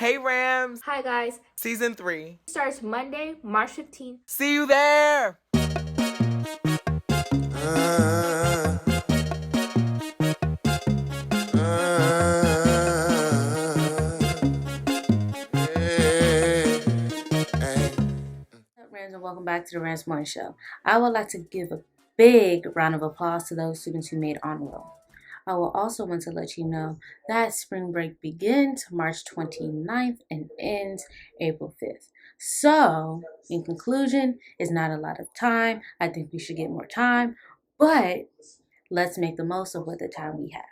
Hey Rams! Hi guys. Season 3 starts Monday, March 15th. See you there! Rams, and welcome back to the Rams Morning Show. I would like to give a big round of applause to those students who made honor roll. I will also want to let you know that spring break begins March 29th and ends April 5th. So, in conclusion, it's not a lot of time. I think we should get more time, but let's make the most of what the time we have.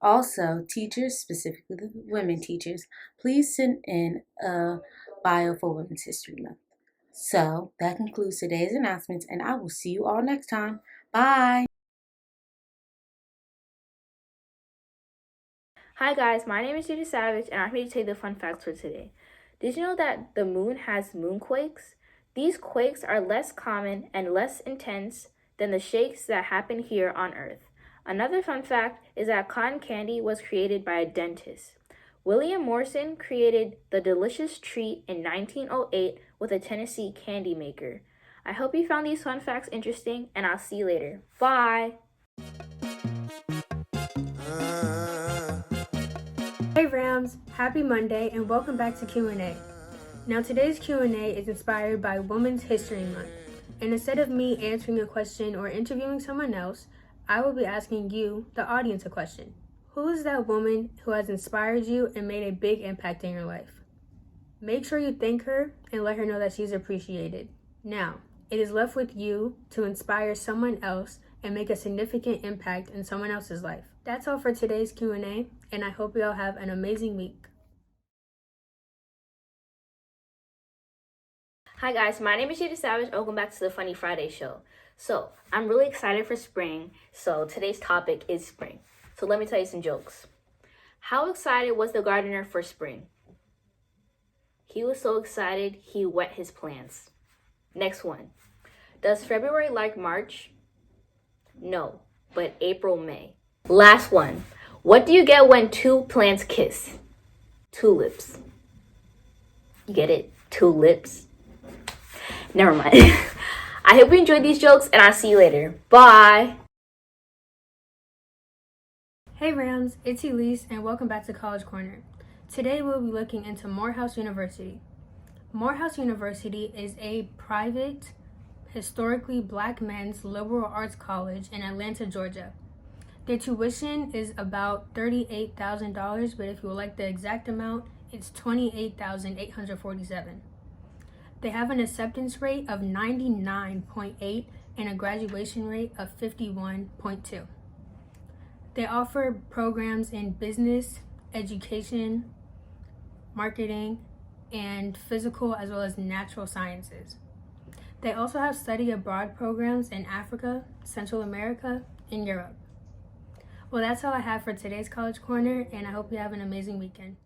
Also, teachers, specifically the women teachers, please send in a bio for Women's History Month. So, that concludes today's announcements, and I will see you all next time. Bye! Hi guys, my name is Jada Savage and I'm here to tell you the fun facts for today. Did you know that the moon has moonquakes? These quakes are less common and less intense than the shakes that happen here on Earth. Another fun fact is that cotton candy was created by a dentist. William Morrison created the delicious treat in 1908 with a Tennessee candy maker. I hope you found these fun facts interesting, and I'll see you later. Bye! Hey Rams, happy Monday and welcome back to Q&A. Now today's Q&A is inspired by Women's History Month, and instead of me answering a question or interviewing someone else, I will be asking you, the audience, a question. Who is that woman who has inspired you and made a big impact in your life? Make sure you thank her and let her know that she's appreciated. Now, it is left with you to inspire someone else and make a significant impact in someone else's life. That's all for today's Q&A, and I hope you all have an amazing week. Hi guys, my name is Shady Savage. Welcome back to the Funny Friday show. So, I'm really excited for spring, so today's topic is spring. So let me tell you some jokes. How excited was the gardener for spring? He was so excited, he wet his plants. Next one. Does February like March? No, but April may. Last one. What do you get when two plants kiss? Tulips. You get it? Tulips. Never mind. I hope you enjoyed these jokes, and I'll see you later. Bye! Hey Rams, it's Elyse and welcome back to College Corner. Today we'll be looking into Morehouse University. Morehouse University is a private, historically black men's liberal arts college in Atlanta, Georgia. Their tuition is about $38,000, but if you would like the exact amount, it's $28,847. They have an acceptance rate of 99.8 and a graduation rate of 51.2. They offer programs in business, education, marketing, and physical as well as natural sciences. They also have study abroad programs in Africa, Central America, and Europe. Well, that's all I have for today's College Corner, and I hope you have an amazing weekend.